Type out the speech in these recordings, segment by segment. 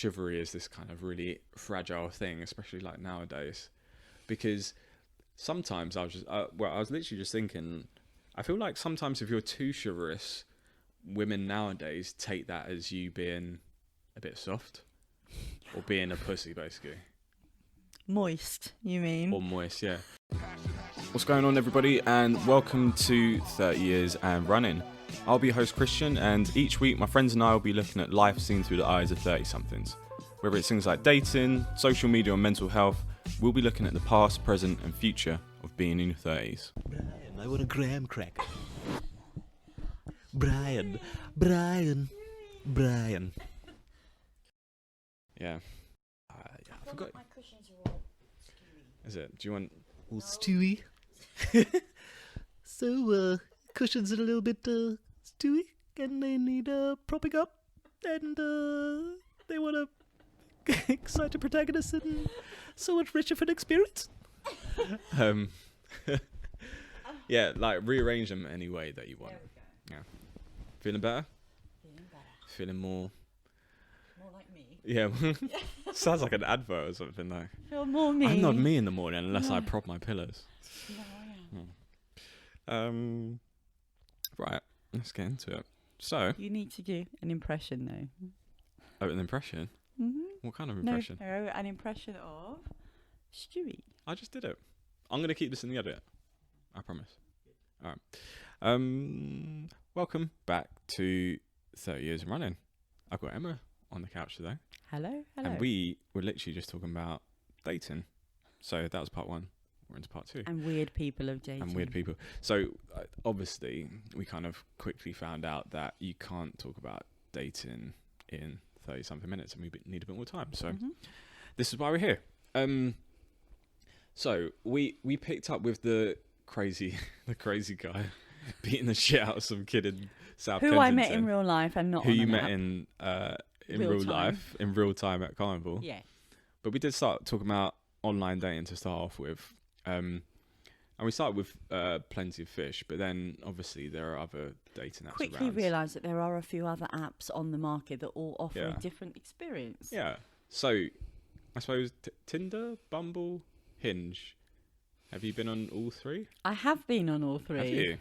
chivalry is this kind of really fragile thing, especially like nowadays, because sometimes I was literally just thinking, I feel like sometimes if you're too chivalrous, women nowadays take that as you being a bit soft or being a pussy, basically. Moist, you mean? Or moist, yeah. What's going on, everybody, and welcome to 30 Years and Running. I'll be your host, Christian, and each week my friends and I will be looking at life seen through the eyes of 30-somethings. Whether it's things like dating, social media, or mental health, we'll be looking at the past, present, and future of being in your 30s. Brian, I want a graham cracker. Brian. Yeah. I forgot. My cushions are all stewy. Is it? Do you want... All stewy. So, cushions are a little bit stewy, and they need propping up, and they want to excite the protagonist and so much richer for the experience. Yeah, like rearrange them any way that you want. Yeah. Feeling better? Feeling better. Feeling more... More like me. Yeah. Sounds like an advert or something, though. Feel more me. I'm not me in the morning unless I No. prop my pillows. No, I am. Right, let's get into it. So, You need to do an impression, though. an impression? Mm-hmm. What kind of impression? No, an impression of Stewie. I just did it. I'm going to keep this in the edit. I promise. All right. Welcome back to 30 Years and Running. I've got Emma on the couch today. Hello. And we were literally just talking about dating. So that was part one. We're into part two. And weird people of dating. And weird people. So obviously, we kind of quickly found out that you can't talk about dating in 30-something minutes, and we need a bit more time. So this is why we're here. So we picked up with the crazy guy beating the shit out of some kid in South Who Kensington. I met in real life and not Who on you an met app. in Real real time. life, in real time at Carnival. Yeah. But we did start talking about online dating to start off with. And we started with Plenty of Fish, but then obviously there are other dating apps Quickly around. realised that there are a few other apps on the market that all offer Yeah. a different experience. Yeah. So I suppose Tinder, Bumble, Hinge. Have you been on all three? I have been on all three. Have you?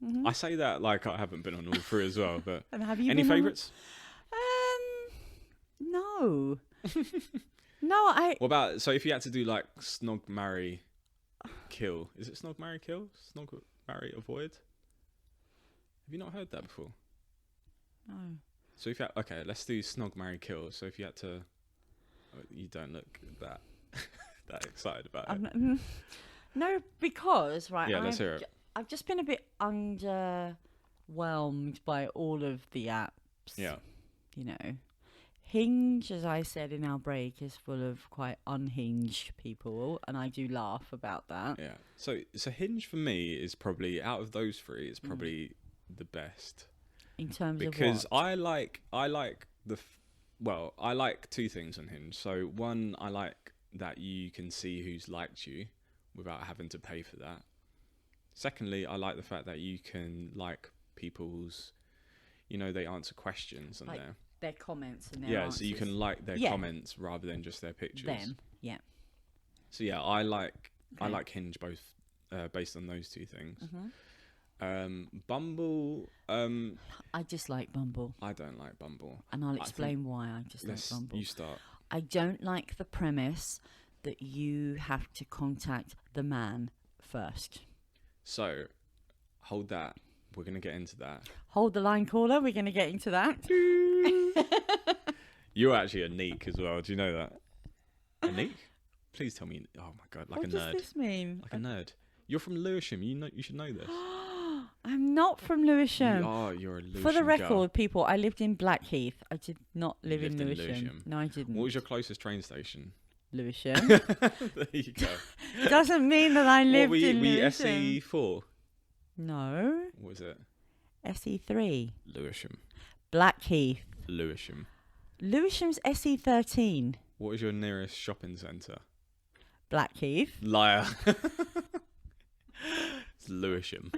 Mhm. I say that like I haven't been on all three as well, but And have you any been on- favourites? No. No, What about, so if you had to do like snog, marry, kill. Is it snog, marry, kill? Snog, marry, avoid? Have you not heard that before? No. So if you had, okay, let's do snog, marry, kill. So if you had to, oh, you don't look that that excited about it. No, because, right, Yeah, let's hear it. I've just been a bit underwhelmed by all of the apps. Yeah. You know. Hinge, as I said in our break, is full of quite unhinged people, and I do laugh about that. Yeah. So Hinge for me is probably, out of those three, it's probably the best. In terms Because of what? I like I like two things on Hinge. So one, I like that you can see who's liked you without having to pay for that. Secondly, I like the fact that you can like people's, they answer questions on Like there. their comments and their Yeah, answers. so you can like their Yeah. comments rather than just their pictures. Them, yeah. So yeah, I like Okay. Hinge both based on those two things. Mhm. Bumble, I dislike Bumble, I don't like Bumble. and I'll I explain think why I dislike Bumble. You start. I don't like the premise that you have to contact the man first. So, hold that. We're going to get into that. Hold the line, caller. We're going to get into that. You're actually a neek as well. Do you know that? A neek? Please tell me. Oh my God, like What a does nerd. this mean? Like a nerd. You're from Lewisham. You should know this. I'm not from Lewisham. You're a Lewisham For the record, girl. people, I lived in Blackheath. I did not live in lived in Lewisham. Lewisham. No, I didn't. What was your closest train station? Lewisham. There you go. Doesn't mean that I lived What, were in you Lewisham. SE4? No. What was it? SE3. Lewisham. Blackheath. Lewisham. Lewisham's SE13. What is your nearest shopping centre? Blackheath. Liar. It's Lewisham.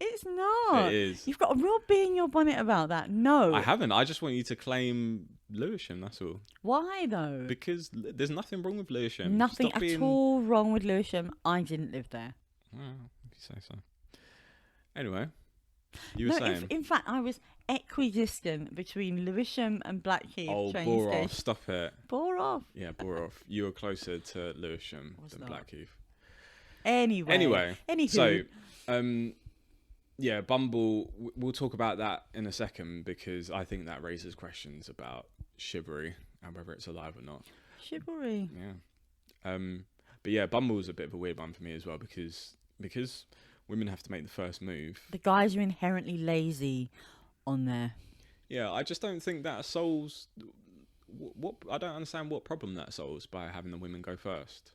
It's not. It is. You've got a real bee in your bonnet about that. No. I haven't. I just want you to claim Lewisham, that's all. Why though? Because there's nothing wrong with Lewisham. Nothing Stop at being... all wrong with Lewisham. I didn't live there. Well, if you say so. Anyway, you were No, saying... in fact, I was equidistant between Lewisham and Blackheath Oh, train bore station. off. Stop it. Bore off. Yeah, bore off. You were closer to Lewisham Was than not. Blackheath. Anyway. Anywho. So, yeah, Bumble, we'll talk about that in a second because I think that raises questions about Chivalry and whether it's alive or not. Chivalry. Yeah. But yeah, Bumble's a bit of a weird one for me as well because women have to make the first move. The guys are inherently lazy on there. Yeah, I just don't think that solves what I don't understand what problem that solves by having the women go first.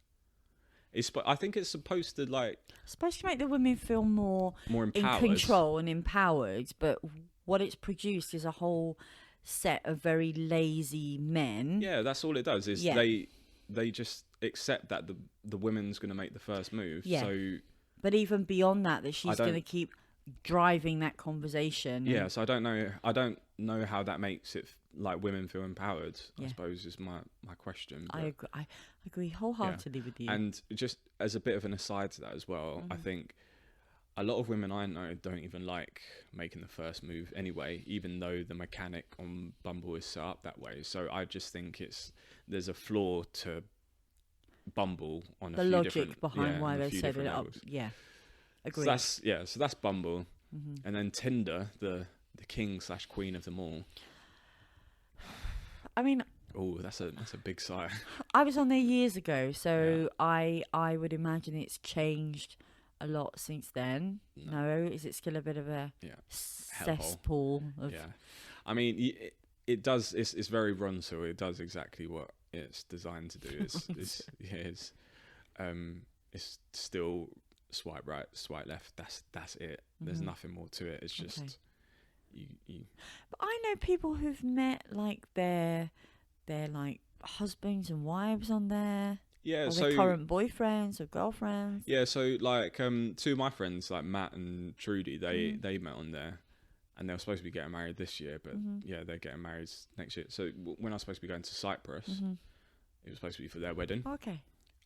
I think it's supposed to Supposed to make the women feel more empowered. in control and empowered, but what it's produced is a whole set of very lazy men. Yeah, that's all it does. Is Yeah. they just accept that the woman's going to make the first move. Yeah. So But even beyond that she's don't- going to keep driving that conversation. yeah, so I don't know how that makes it like women feel empowered. I Yeah. suppose is my question. I agree wholeheartedly with you. And just as a bit of an aside to that as well, I think a lot of women I know don't even like making the first move anyway, even though the mechanic on Bumble is set up that way. So I just think there's a flaw to Bumble on the a few logic different, behind why on a they few set it different up. levels. Yeah. Agree. So that's Bumble, and then Tinder, the king / queen of them all. I mean, Oh, that's a big sigh. I was on there years ago, so I would imagine it's changed a lot since then. No, is it still a bit of a cesspool of Yeah, I mean, it does. It's very Ronso. It does exactly what it's designed to do. It's still swipe right, swipe left. That's it. There's nothing more to it. It's just you. But I know people who've met like their like husbands and wives on there. Yeah, or so their current boyfriends or girlfriends. yeah, so like two of my friends like Matt and Trudy, they met on there, and they were supposed to be getting married this year, but yeah, they're getting married next year. So when I was supposed to be going to Cyprus, it was supposed to be for their wedding. Okay.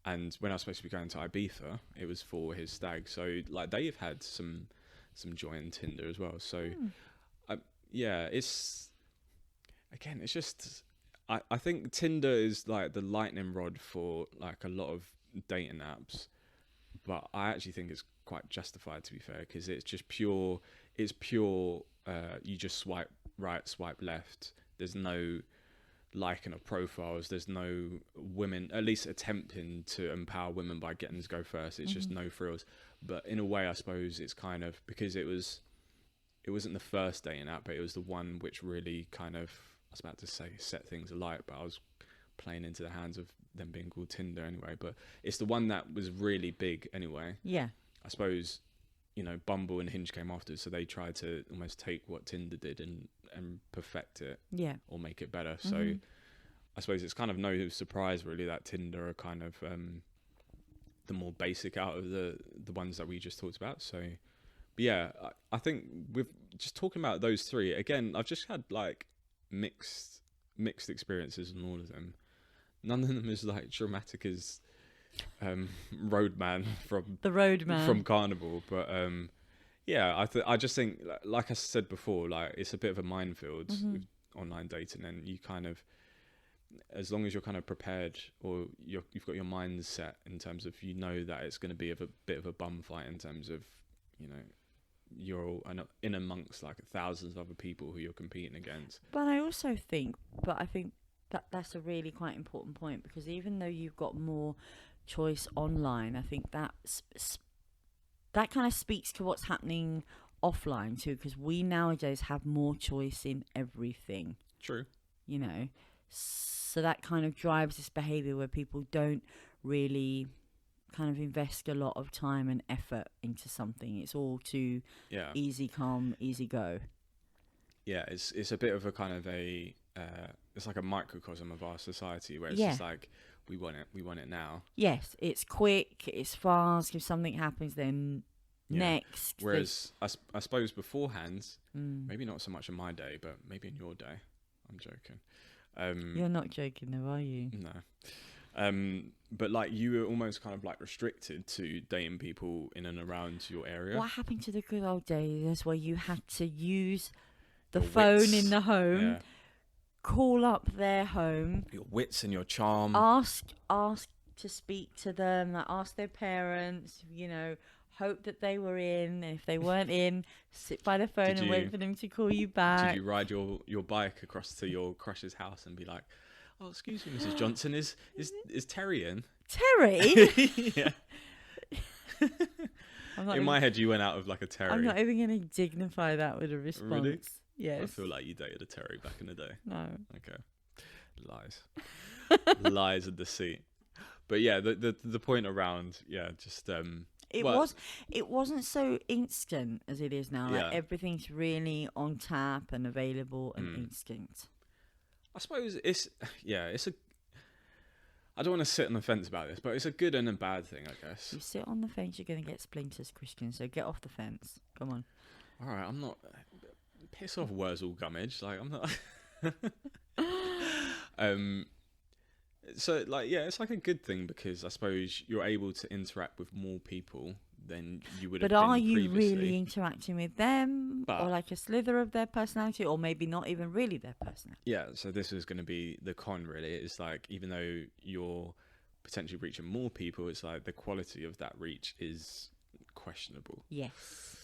And when I was supposed to be going to Ibiza, it was for his stag. So like they've had some joy in Tinder as well. So yeah, it's just I think Tinder is like the lightning rod for like a lot of dating apps, but I actually think it's quite justified, to be fair, because it's just pure. It's pure. You just swipe right, swipe left. There's no liking of profiles. There's no women, at least attempting to empower women by getting to go first. It's just no frills. But in a way, I suppose it's kind of because it wasn't the first dating app, but it was the one which really kind of, I was about to say set things alight, but I was playing into the hands of them being called Tinder anyway. But it's the one that was really big anyway. Yeah. I suppose, Bumble and Hinge came after, so they tried to almost take what Tinder did and perfect it. Yeah. Or make it better. So I suppose it's kind of no surprise really that Tinder are kind of the more basic out of the ones that we just talked about. So, but yeah, I think with just talking about those three again, I've just had like mixed experiences on all of them. None of them is like dramatic as Roadman from Carnival, but yeah, I just think like I said before, like it's a bit of a minefield with online dating, and you kind of, as long as you're kind of prepared or you've got your mind set in terms of that it's going to be a bit of a bum fight in terms of you're all in amongst like thousands of other people who you're competing against. But I think that's a really quite important point, because even though you've got more choice online, I think that kind of speaks to what's happening offline too, because we nowadays have more choice in everything. True. So that kind of drives this behavior where people don't really kind of invest a lot of time and effort into something. It's all too easy come, easy go. Yeah, it's a bit of a kind of a it's like a microcosm of our society where it's just like we want it now. Yes, it's quick, it's fast. If something happens, then Yeah. Next. Whereas I suppose beforehand, Mm. maybe not so much in my day, but maybe in your day. I'm joking. You're not joking though, are you? No. But like you were almost kind of like restricted to dating people in and around your area. What happened to the good old days where you had to use the Your phone wits. in the home, Yeah. call up their home, Your wits and your charm. ask to speak to them, like ask their parents, hope that they were in, and if they weren't in, sit by the phone and wait for them to call you back. Did you ride your bike across to your crush's house and be like, "Oh, excuse me, Mrs. Johnson, is Terry in?" Terry? Yeah. In my head, you went out of like a Terry. I'm not even going to dignify that with a response. Really? Yes. I feel like you dated a Terry back in the day. No. Okay. Lies. Lies and deceit. But yeah, the point around, just it wasn't so instant as it is now. Like Yeah. everything's really on tap and available and instinct. I suppose it's a. I don't want to sit on the fence about this, but it's a good and a bad thing, I guess. You sit on the fence, you're going to get splinters, Christian. So get off the fence. Come on. All right, I'm not. Piss off, Wurzel Gummidge. Like I'm not. So like it's like a good thing because I suppose you're able to interact with more people than you would have But been are you previously. really interacting with them, or like a slither of their personality, or maybe not even really their personality? Yeah, so this is going to be the con, really. It's like, even though you're potentially reaching more people, it's like the quality of that reach is questionable. Yes.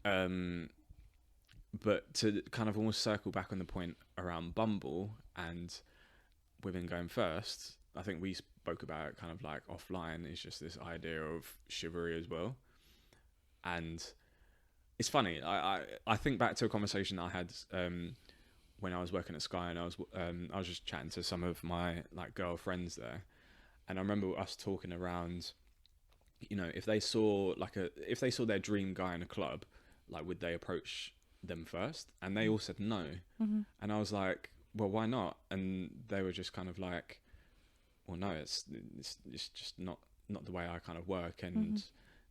But to kind of almost circle back on the point around Bumble and women going first, I think we spoke about it kind of like offline. It's just this idea of chivalry as well. And it's funny. I think back to a conversation I had when I was working at Sky, and I was just chatting to some of my like girlfriends there, and I remember us talking around, if they saw their dream guy in a club, like would they approach them first? And they all said no. Mm-hmm. And I was like, well, why not? And they were just kind of like, well, no, it's just not the way I kind of work. And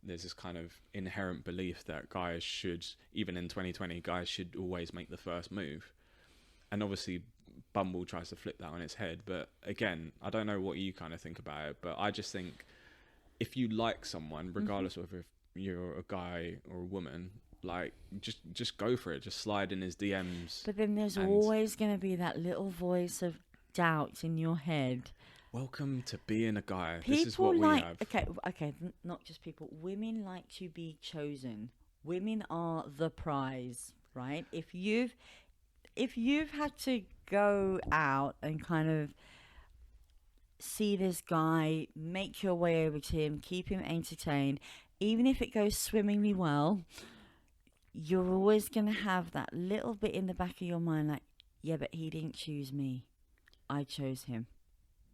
there's this kind of inherent belief that guys should, even in 2020, guys should always make the first move. And obviously Bumble tries to flip that on its head. But again, I don't know what you kind of think about it, but I just think if you like someone, regardless of if you're a guy or a woman, like just go for it. Just slide in his DMs. But then there's always going to be that little voice of doubt in your head. Welcome to being a guy. People this is what we have. Okay, not just people. Women like to be chosen. Women are the prize, right? If you've had to go out and kind of see this guy, make your way over to him, keep him entertained, even if it goes swimmingly well, you're always going to have that little bit in the back of your mind like, yeah, but he didn't choose me. I chose him.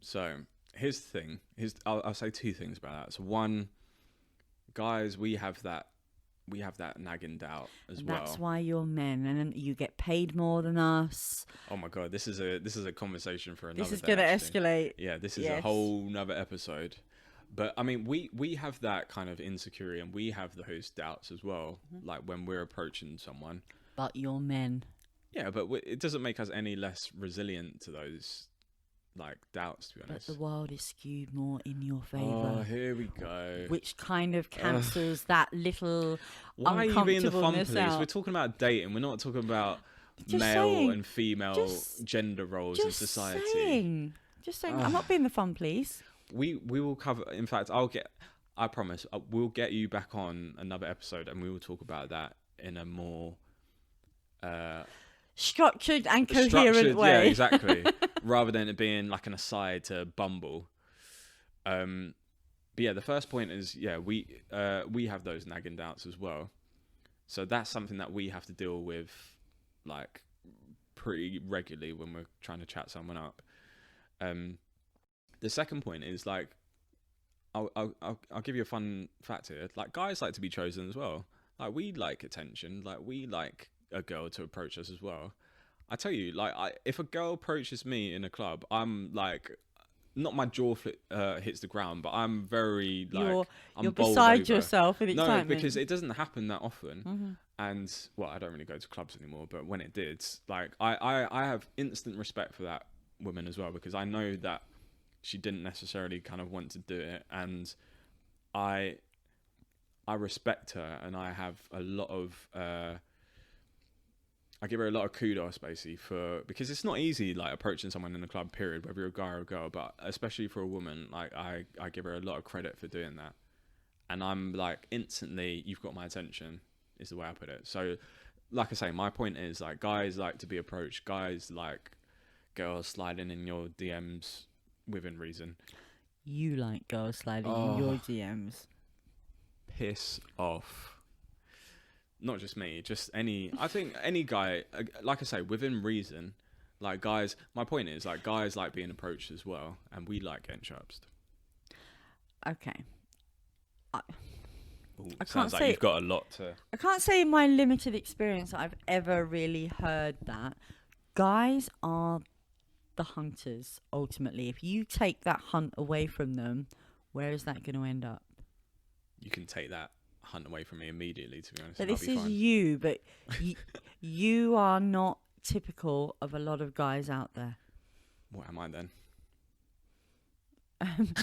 So here's the thing. I'll say two things about that. So one, guys, we have that nagging doubt as well. That's why you're men, and you get paid more than us. Oh my god, this is a conversation for another. This is day, going to actually. escalate. Yeah, this is a whole nother episode. But I mean, we have that kind of insecurity, and we have those doubts as well. Like when we're approaching someone. But you're men. Yeah, but it doesn't make us any less resilient to those like doubts, to be honest. But the world is skewed more in your favour. Oh, here we go. Which kind of cancels that little Why are you being the fun uncomfortableness police? out. We're talking about dating. We're not talking about Just male saying. and female Just- gender roles in Just society. Just saying. I'm not being the fun police. We will cover. In fact, I promise, we'll get you back on another episode, and we will talk about that in a more Structured and coherent structured, way. yeah, exactly. Rather than it being like an aside to Bumble. But yeah, the first point is, we have those nagging doubts as well. So that's something that we have to deal with, like, pretty regularly when we're trying to chat someone up. The second point is, like, I'll give you a fun fact here. Like, guys like to be chosen as well. Like, we like attention. Like, we like a girl to approach us as well. I tell you, like, if a girl approaches me in a club, I'm like not my jaw hits the ground, but I'm very like I'm you're bowled beside over. yourself in excitement. No, because it doesn't happen that often. Mm-hmm. And well, I don't really go to clubs anymore, but when it did, like I have instant respect for that woman as well, because I know that she didn't necessarily kind of want to do it, and I respect her, and I have a lot of I give her a lot of kudos basically because it's not easy like approaching someone in the club, period, whether you're a guy or a girl, but especially for a woman, like I give her a lot of credit for doing that. And I'm like, instantly, you've got my attention, is the way I put it. So like I say, my point is like guys like to be approached, guys like girls sliding in your DMs within reason. You like girls sliding in your DMs. Piss off. Not just me, just I think any guy, like I say, within reason, like guys, my point is like guys like being approached as well, and we like getting chirped. Okay. I Sounds like you've got a lot to... I can't say in my limited experience that I've ever really heard that. Guys are the hunters, ultimately. If you take that hunt away from them, where is that going to end up? You can take that hunt away from me immediately, to be honest. But this is you, but you are not typical of a lot of guys out there. What am I then?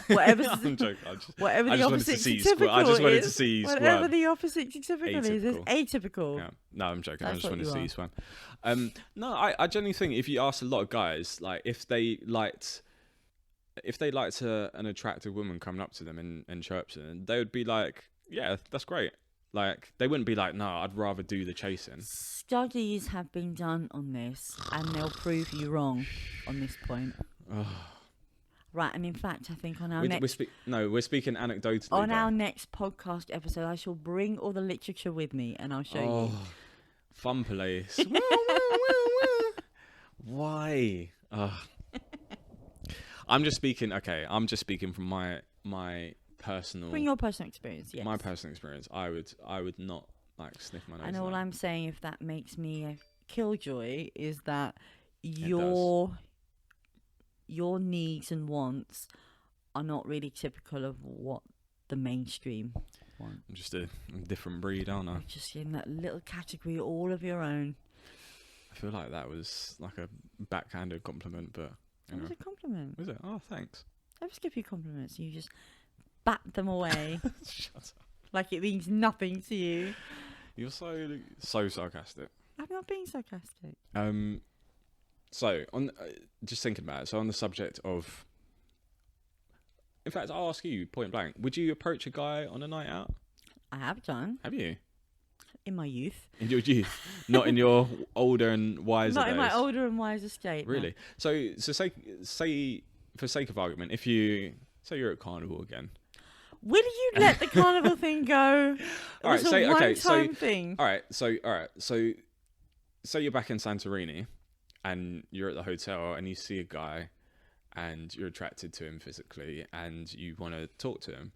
Whatever I'm joking. the opposite to typical I just wanted to is, see you swam. whatever the opposite to typical is atypical. Yeah. No, I'm joking. That's I just wanted to see are. you swam. No, I genuinely think if you ask a lot of guys, like if they liked an attractive woman coming up to them and chirps them, they would be like, yeah, that's great. Like they wouldn't be like, no, I'd rather do the chasing. Studies have been done on this, and they'll prove you wrong on this point. Right, and in fact, I think on our we're speaking anecdotally. On our next podcast episode, I shall bring all the literature with me, and I'll show you. Fun police. Why? I'm just speaking. Okay, I'm just speaking from my personal. From your personal experience, yes. My personal experience, I would not like sniff my nose. And all I'm saying, if that makes me a killjoy, is that your needs and wants are not really typical of what the mainstream want. I'm just a different breed, aren't I? You're just in that little category all of your own. I feel like that was like a backhanded compliment, but it was a compliment. Was it? Oh, thanks. I just give you compliments. You just bat them away. Shut up. Like it means nothing to you. You're so sarcastic. I'm not being sarcastic. So, on just thinking about it, so on the subject of... In fact, I'll ask you, point blank, would you approach a guy on a night out? I have done. Have you? In my youth. In your youth? Not in your older and wiser Not days? in my older and wiser state. Really? No. So say, for sake of argument, if you... Say you're at Carnival again. Will you let the Carnival thing go? It was a one-time thing. All right, so say you're back in Santorini, and you're at the hotel and you see a guy and you're attracted to him physically and you want to talk to him,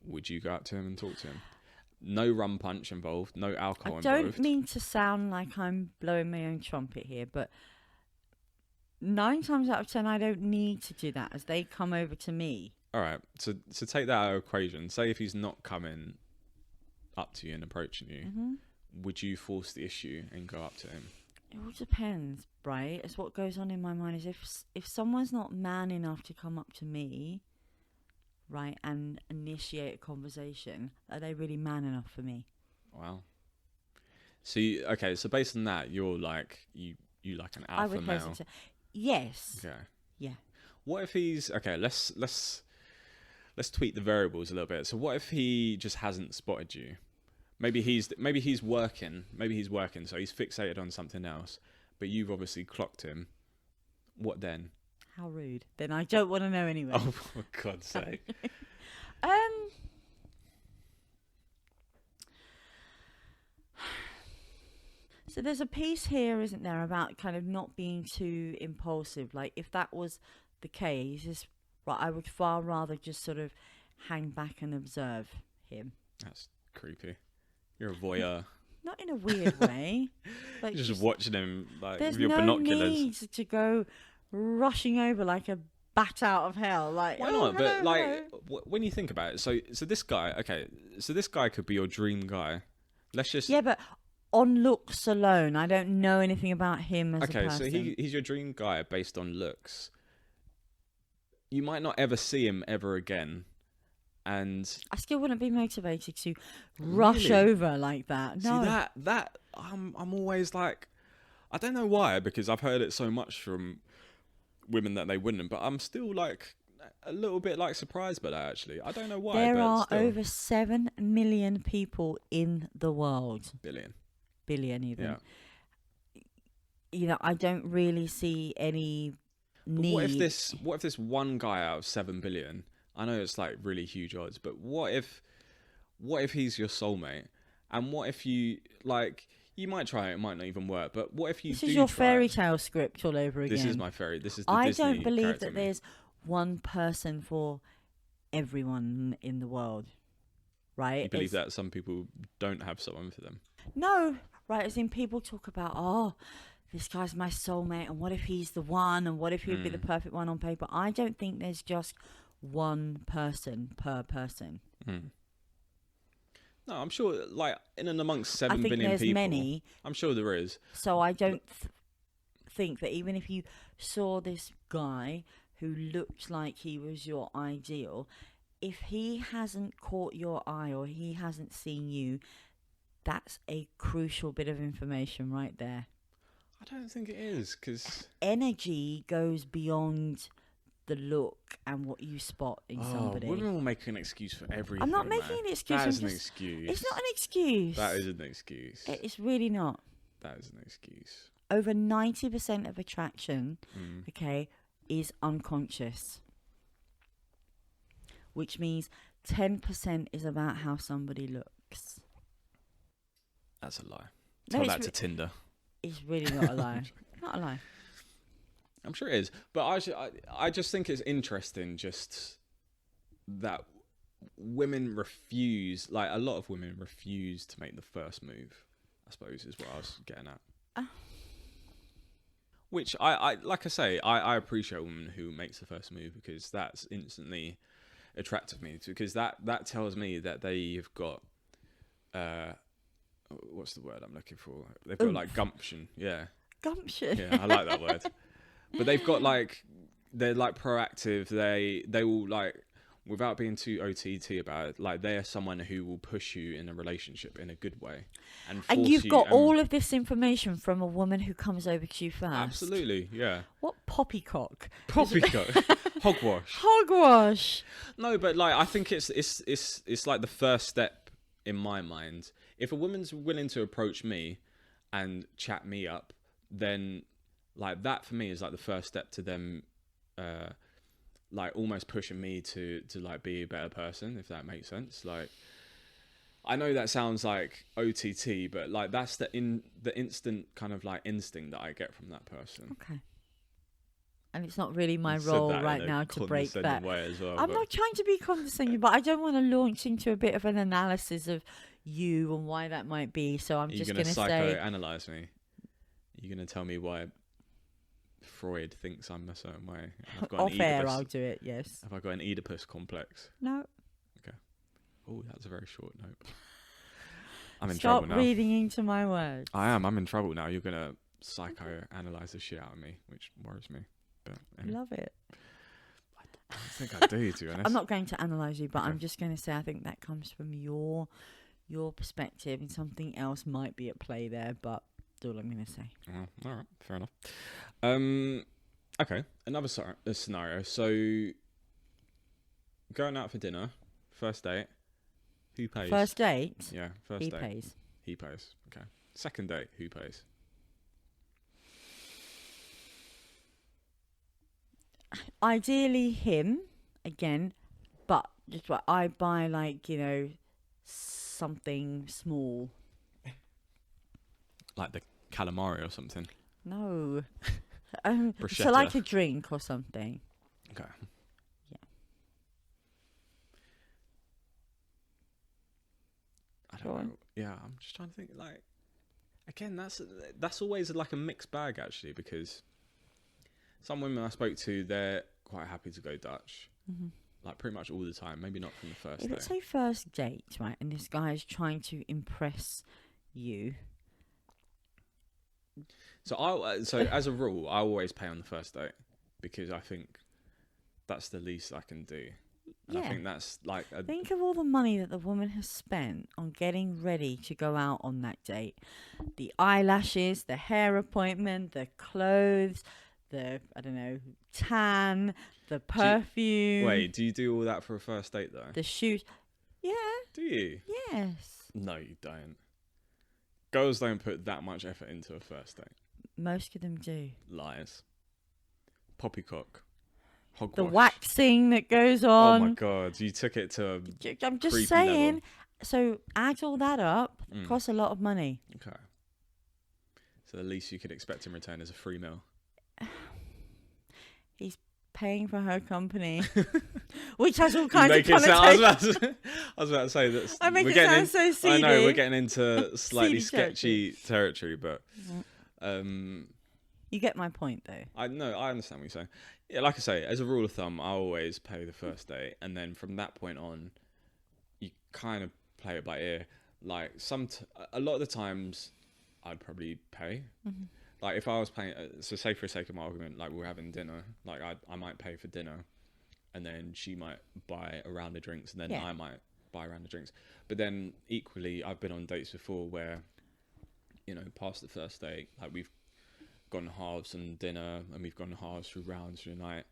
would you go up to him and talk to him? No rum punch involved, no alcohol involved. I don't mean to sound like I'm blowing my own trumpet here, but 9 times out of 10 I don't need to do that as they come over to me. All right, so take that out of equation. Say if he's not coming up to you and approaching you, would you force the issue and go up to him? It all depends, right? It's what goes on in my mind is if someone's not man enough to come up to me, right, and initiate a conversation, are they really man enough for me? Wow. So so based on that, you're like you like an alpha I would male. hesitate. Yes. Okay. Yeah. What if he's okay? Let's tweak the variables a little bit. So what if he just hasn't spotted you? Maybe he's working. So he's fixated on something else. But you've obviously clocked him. What then? How rude. Then I don't want to know anyway. Oh, for God's sake. So there's a piece here, isn't there, about kind of not being too impulsive. Like if that was the case, right, I would far rather just sort of hang back and observe him. That's creepy. You're a voyeur. Not in a weird way. Like just watching him like with your binoculars. There's no need to go rushing over like a bat out of hell. Like, why oh, not? hello, But like, hello. when you think about it, so this guy, okay, so this guy could be your dream guy. Let's just Yeah, but on looks alone, I don't know anything about him as a okay. person. So he's your dream guy based on looks. You might not ever see him ever again, and I still wouldn't be motivated to rush Really? over like that. No. see that I'm always like, I don't know why, because I've heard it so much from women that they wouldn't, but I'm still like a little bit like surprised by that actually. I don't know why. There but are still. over 7 million people in the world. Billion even. Yeah. You know, I don't really see any But need. what if this one guy out of 7 billion? I know it's like really huge odds, but what if he's your soulmate? And what if you like? You might try it might not even work. But what if you This do is your try fairy it? tale script all over again. This is my fairy. This is the I Disney don't believe character that me. there's one person for everyone in the world, right? You believe that some people don't have someone for them. No, right? As in, people talk about, oh, this guy's my soulmate, and what if he's the one, and what if he'd be the perfect one on paper? I don't think there's just one person per person. No, I'm sure, like, in and amongst I 7 think billion there's people, many. I'm sure there is. So I don't think that even if you saw this guy who looked like he was your ideal, if he hasn't caught your eye or he hasn't seen you, that's a crucial bit of information right there. I don't think it is, because... Energy goes beyond the look and what you spot in somebody. Women will make an excuse for everything. I'm not man. making an excuse. That I'm is an just- excuse. It's not an excuse. That is an excuse. It's really not. That is an excuse. Over 90% of attraction, okay, is unconscious. Which means 10% is about how somebody looks. That's a lie. No, Tell it's that to Tinder. It's really not a lie. Not a lie. I'm sure it is. But I just think it's interesting just that women refuse, like a lot of women refuse to make the first move, I suppose is what I was getting at. Which I like I say, I appreciate women who makes the first move because that's instantly attractive to me because that tells me that they've got what's the word I'm looking for? They've got like gumption. Yeah. Gumption. Yeah, I like that word. But they've got like they're like proactive. They will like without being too OTT about it, like they are someone who will push you in a relationship in a good way. And you've got all of this information from a woman who comes over to you first. Absolutely, yeah. What poppycock? Poppycock. Hogwash. Hogwash. No, but like I think it's like the first step in my mind. If a woman's willing to approach me and chat me up, then like that for me is like the first step to them like almost pushing me to like be a better person, if that makes sense. Like I know that sounds like OTT, but like that's the instant kind of like instinct that I get from that person. Okay. And it's not really my I said role that right in a now to break that. condescending way as well, I'm but- not trying to be condescending, but I don't want to launch into a bit of an analysis of you and why that might be. So I'm just going to say... psychoanalyze me? You're going to tell me why Freud thinks I'm a certain way? I've got Off an air, Oedipus. I'll do it, yes. Have I got an Oedipus complex? No. Oh, that's a very short note. I'm in Stop trouble now. reading into my words. I am. I'm in trouble now. You're going to psychoanalyze the shit out of me, which worries me. But anyway. Love it. I don't think I do, to be honest. I'm not going to analyse you, but Okay. I'm just going to say I think that comes from your perspective, and something else might be at play there. But that's all I'm going to say. Oh, all right, fair enough. Okay, another scenario. So, going out for dinner, first date. Who pays? First date, Yeah, first he date. pays. He pays. Okay. Second date. Who pays? Ideally, him again, but just what I buy, like something small. Like the calamari or something. No, so Bruschetta. like a drink or something. Okay. Yeah. I Go don't on. know. Yeah, I'm just trying to think. Like, again, that's always like a mixed bag actually, because some women I spoke to, they're quite happy to go Dutch. Like pretty much all the time. Maybe not from the first If day. it's a first date, right, and this guy is trying to impress you. So as a rule, I always pay on the first date because I think that's the least I can do. And I think that's like think of all the money that the woman has spent on getting ready to go out on that date. The eyelashes, the hair appointment, the clothes, the, I don't know, tan, the perfume. do you do all that for a first date though? The shoes. Yeah. Do you? Yes. No, you don't. Girls don't put that much effort into a first date. Most of them do. Lies. Poppycock. Hogwash. The waxing that goes Oh on. my god, you took it to a I'm just creepy saying. level. So add all that up. It costs a lot of money. Okay. So the least you could expect in return is a free meal. He's paying for her company, which has all kinds of Make it connotations. sound, I was about to say that. I make we're it getting sound so I know seedy. we're getting into slightly Seedy sketchy territory, but You get my point, though. I understand what you're saying. Yeah, like I say, as a rule of thumb, I always pay the first date, and then from that point on, you kind of play it by ear. Like a lot of the times, I'd probably pay. Like if I was paying, so say for the sake of my argument, like we're having dinner, like I might pay for dinner, and then she might buy a round of drinks, and then I might buy a round of drinks. But then equally, I've been on dates before where, you know, past the first date, like we've gone halves on dinner and we've gone halves through rounds through the night.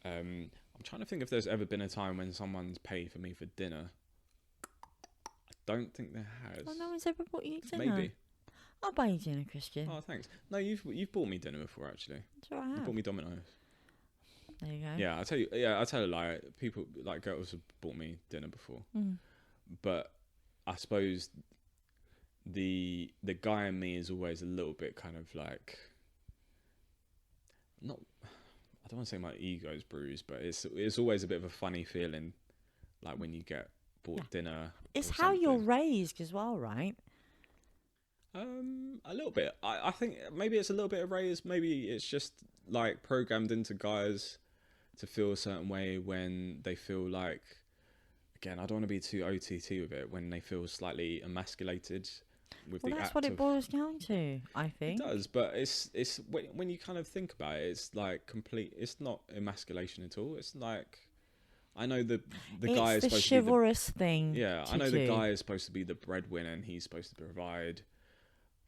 I'm trying to think if there's ever been a time when someone's paid for me for dinner. I don't think there has. Well, no one's ever bought you dinner. Maybe. I'll buy you dinner, Christian. Oh, thanks. No, you've bought me dinner before actually. That's what I You have. bought me Domino's. There you go. Yeah, I tell a lie. People like girls have bought me dinner before, but I suppose the guy in me is always a little bit kind of like not. I don't want to say my ego's bruised, but it's always a bit of a funny feeling, like when you get bought dinner. It's or how you're something. raised as well, right? A little bit. I think maybe it's a little bit of raised. Maybe it's just like programmed into guys to feel a certain way when they feel like, again, I don't want to be too OTT with it, when they feel slightly emasculated with Well, the that's act what it of, boils down to, I it think. does, but it's when you kind of think about it, it's like complete. It's not emasculation at all. It's like, I know the guy is It's the supposed to be chivalrous thing. yeah. to I know do. the guy is supposed to be the breadwinner and he's supposed to provide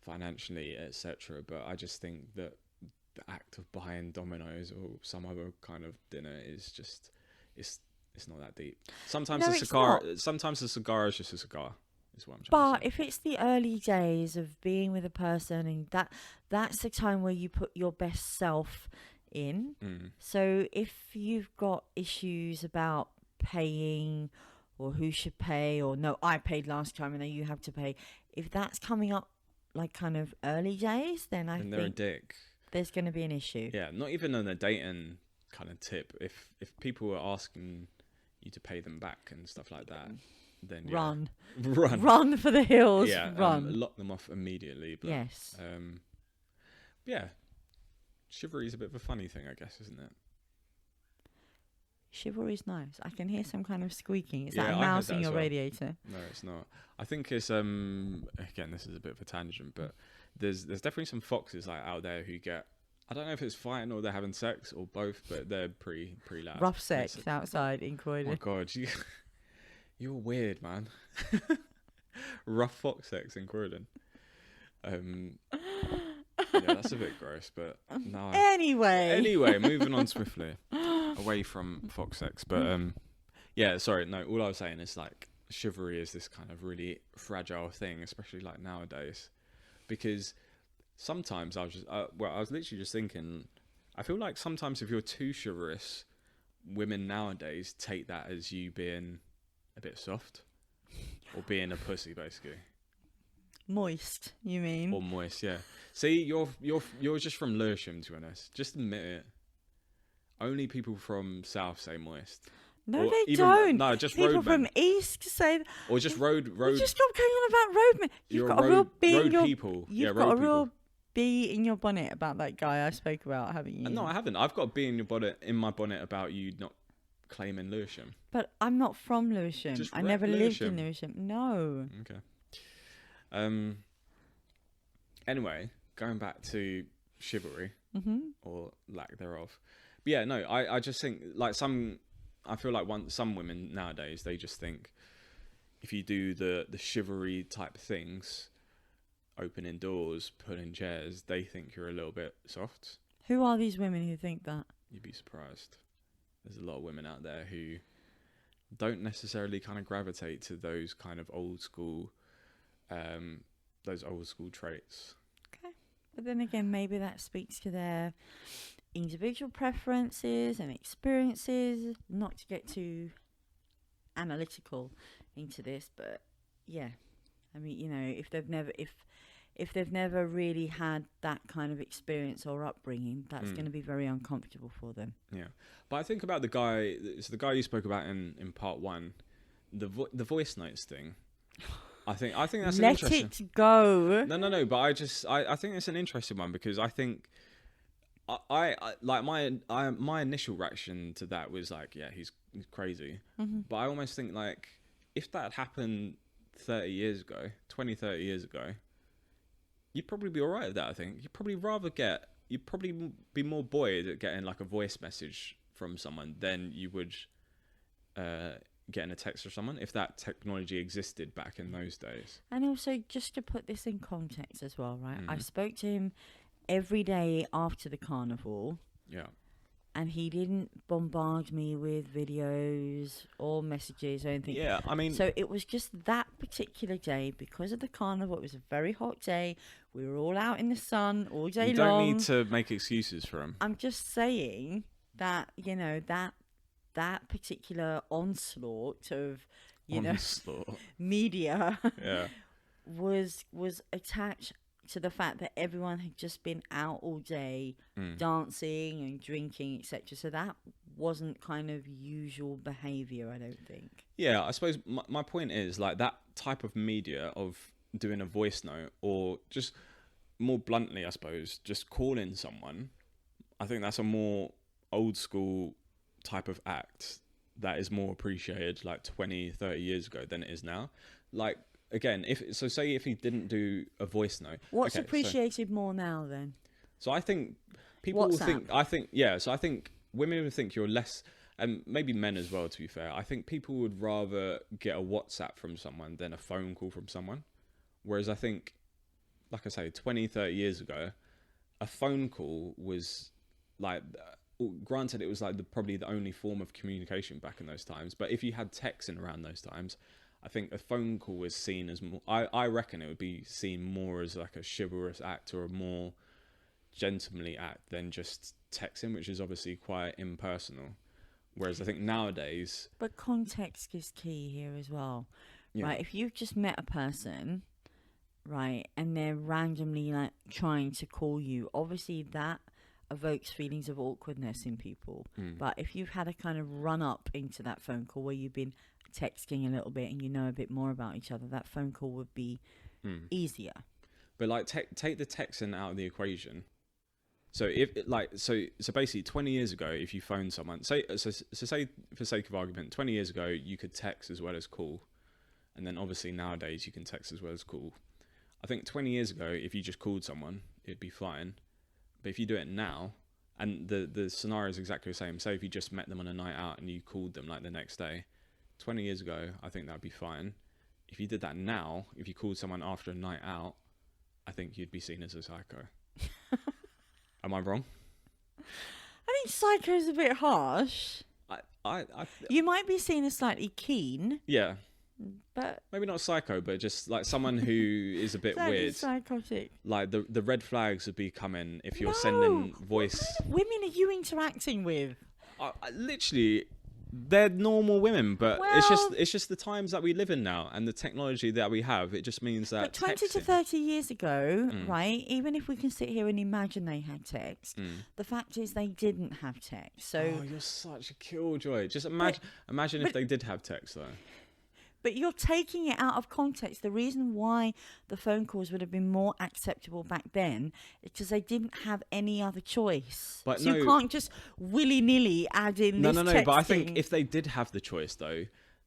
financially, etc. But I just think that the act of buying Domino's or some other kind of dinner is just it's not that deep. Sometimes No, a it's cigar. not. Sometimes a cigar is just a cigar. Is what I'm trying But to say. if it's the early days of being with a person, and that's the time where you put your best self in. So if you've got issues about paying, or who should pay, or no, I paid last time and then you have to pay, if that's coming up like kind of early days, then I And they're a think dick. there's going to be an issue. Yeah, not even on a dating kind of tip. If people are asking you to pay them back and stuff like that, then yeah. Run. run, Run for the hills. Yeah, Run. lock them off immediately. But, Yes. yeah, chivalry is a bit of a funny thing, I guess, isn't it? Chivalry's nice. I can hear some kind of squeaking. Is Yeah, that I a heard mouse that in as your well. radiator? No, it's not. I think it's again, this is a bit of a tangent, but there's definitely some foxes like out there who get, I don't know if it's fighting or they're having sex or both, but they're pretty loud. Rough sex It's- outside in Oh my Croydon. god, you're weird, man. Rough fox sex in Croydon. Yeah, that's a bit gross, but no. Anyway. Moving on swiftly away from fox sex, but yeah, sorry, no. All I was saying is like chivalry is this kind of really fragile thing, especially like nowadays, because sometimes I was literally just thinking, I feel like sometimes if you're too chivalrous, women nowadays take that as you being a bit soft or being a pussy, basically. Moist, you mean? Or moist, yeah. See, you're just from Lewisham, to be honest. Just admit it. Only people from South say moist. No, Or they even- don't. no, just People roadmen. from East say. Or just road. You just stop going on about roadmen. You've You're got a real road being. people. You've Yeah, got road a real people. bee in your bonnet about that guy I spoke about, haven't you? No, I haven't. I've got a bee in my bonnet about you not claiming Lewisham. But I'm not from Lewisham. Just I rep never lived Lewisham. in Lewisham. No. Okay. Anyway, going back to chivalry or lack thereof. But yeah, no, I just think like I feel like some women nowadays, they just think if you do the chivalry type things, opening doors, pulling chairs, they think you're a little bit soft. Who are these women who think that? You'd be surprised. There's a lot of women out there who don't necessarily kind of gravitate to those kind of old school traits. Okay. But then again, maybe that speaks to their individual preferences and experiences. Not to get too analytical into this, but yeah. I mean, you know, if they've never really had that kind of experience or upbringing, that's going to be very uncomfortable for them. Yeah. But I think about the guy you spoke about in part one, the voice notes thing. I think that's an interesting. Let it go. No. But I think it's an interesting one because I think I like my initial reaction to that was like, yeah, he's crazy. But I almost think like if that had happened 30 years ago, you'd probably be all right with that. I think you'd probably be more buoyed at getting like a voice message from someone than you would getting a text from someone if that technology existed back in those days. And also, just to put this in context as well, right? I spoke to him every day after the carnival. Yeah. And he didn't bombard me with videos or messages or anything. Yeah, I mean... So it was just that particular day, because of the carnival, it was a very hot day. We were all out in the sun all day long. You don't need to make excuses for him. I'm just saying that, you know, that particular onslaught of, know, media was attached to the fact that everyone had just been out all day dancing and drinking, etc. So that wasn't kind of usual behaviour, I don't think. Yeah, I suppose my point is like that type of media of doing a voice note, or just more bluntly, I suppose, just calling someone. I think that's a more old school type of act that is more appreciated like 20, 30 years ago than it is now. Like, again, say if he didn't do a voice note. What's appreciated more now then? So I think people will think. So I think women would think you're less, and maybe men as well. To be fair, I think people would rather get a WhatsApp from someone than a phone call from someone. Whereas I think, like I say, 20, 30 years ago, a phone call was like. Granted, it was like probably the only form of communication back in those times. But if you had texting around those times, I think a phone call was seen as more. I reckon it would be seen more as like a chivalrous act or a more gentlemanly act than just texting, which is obviously quite impersonal. Whereas I think nowadays. But context is key here as well, right? If you've just met a person, right, and they're randomly like trying to call you, obviously that evokes feelings of awkwardness in people. But if you've had a kind of run up into that phone call where you've been texting a little bit and you know a bit more about each other, that phone call would be easier. But like take the texting out of the equation. So if so basically 20 years ago, if you phoned someone, say for sake of argument, 20 years ago you could text as well as call, and then obviously nowadays you can text as well as call. I think 20 years ago, if you just called someone, it'd be fine. But if you do it now, and the scenario is exactly the same. Say if you just met them on a night out and you called them like the next day, 20 years ago, I think that'd be fine. If you did that now, if you called someone after a night out, I think you'd be seen as a psycho. Am I wrong? I think psycho is a bit harsh. You might be seen as slightly keen. Yeah. But maybe not psycho, but just like someone who is a bit weird. Psychotic. Like the red flags would be coming if you're sending voice. What kind of women are you interacting with? Literally, they're normal women, but it's just the times that we live in now and the technology that we have. It just means that. But 20 to 30 years ago, right? Even if we can sit here and imagine they had text, the fact is they didn't have text. So you're such a killjoy. Just imagine if they did have text though. But you're taking it out of context. The reason why the phone calls would have been more acceptable back then is because they didn't have any other choice. But so you can't just willy-nilly add in this texting. But I think if they did have the choice, though,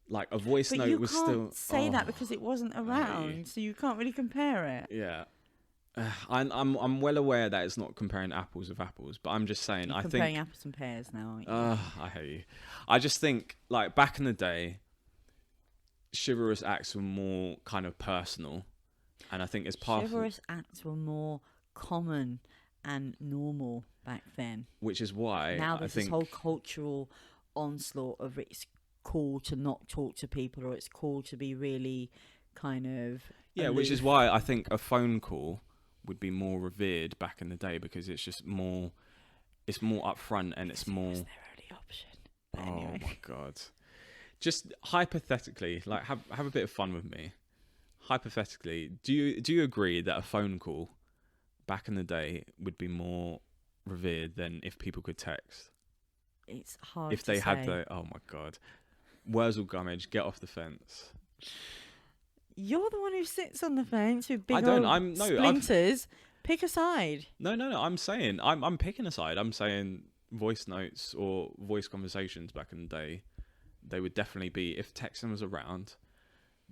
like a voice note was still... But you can't say that because it wasn't around, so you can't really compare it. Yeah. I'm well aware that it's not comparing apples with apples, but I'm just saying, You're comparing apples and pears now, aren't you? I hate you. I just think, like, back in the day, chivalrous acts were more kind of personal, and I think it's part chivalrous acts were more common and normal back then, which is why now there's this whole cultural onslaught of it's cool to not talk to people, or it's cool to be really kind of aloof. Which is why I think a phone call would be more revered back in the day, because it's just more upfront, and it's more... It was their only option. But oh anyway. My God. Just hypothetically, like have a bit of fun with me. Hypothetically, do you agree that a phone call back in the day would be more revered than if people could text? It's hard if to they say. had the... Oh my God. Wurzel Gummidge, get off the fence. You're the one who sits on the fence with big splinters. Pick a side. No. I'm saying I'm picking a side. I'm saying voice notes or voice conversations back in the day, they would definitely be, if texting was around,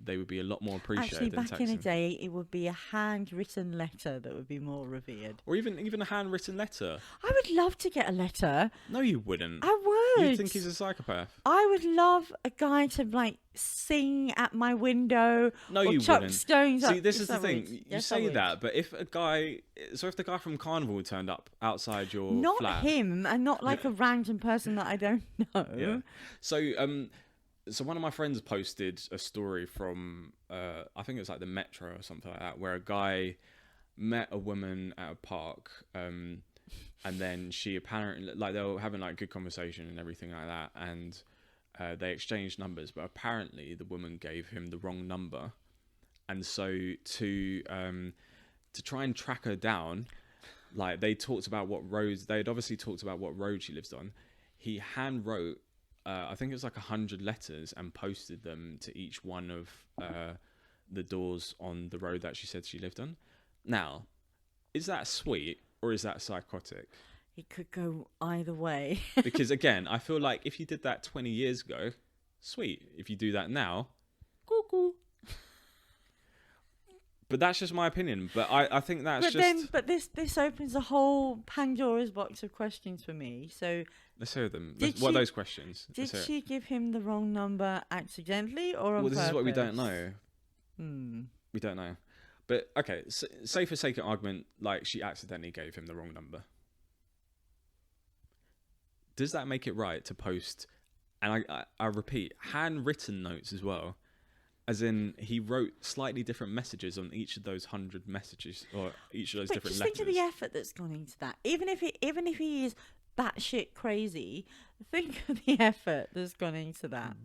they would be a lot more appreciated. Actually, than back texting. in the day, it would be a handwritten letter that would be more revered. Or even a handwritten letter. I would love to get a letter. No, you wouldn't. I would. You'd think he's a psychopath. I would love a guy to like sing at my window. No, or you chuck wouldn't. stones up. See, this is the Yes, I thing. would. You Yes, I say would. that, but if the guy from Carnival turned up outside your not flat, him, and not like a random person that I don't know. Yeah. So one of my friends posted a story from I think it was like the Metro or something like that, where a guy met a woman at a park, and then she apparently, like, they were having like good conversation and everything like that, and they exchanged numbers, but apparently the woman gave him the wrong number, and so to try and track her down, like they'd obviously talked about what road she lives on. He hand wrote I think it was like 100 letters and posted them to each one of the doors on the road that she said she lived on. Now, is that sweet or is that psychotic? It could go either way. Because again, I feel like if you did that 20 years ago, sweet. If you do that now, cuckoo. But that's just my opinion. But I think that's But this opens a whole Pandora's box of questions for me. So let's hear them. What are those questions? Did she give him the wrong number accidentally or on purpose? This is what we don't purpose? know. We don't know. But okay, say for sake of argument, like she accidentally gave him the wrong number. Does that make it right to post? And I repeat, handwritten notes as well. As in, he wrote slightly different messages on each of those 100 messages, or each of those different letters. Think of the effort that's gone into that. Even if he is batshit crazy, think of the effort that's gone into that.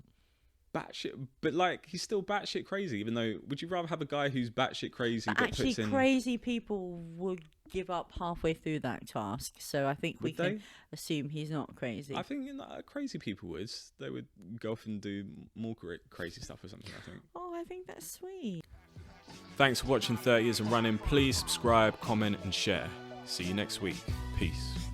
Batshit, but like he's still batshit crazy. Even though, would you rather have a guy who's batshit crazy but actually, crazy people would give up halfway through that task. So I think we can assume he's not crazy. I think crazy people would. They would go off and do more crazy stuff or something, I think. Oh, I think that's sweet. Thanks for watching 30 Years and Running. Please subscribe, comment and share. See you next week. Peace.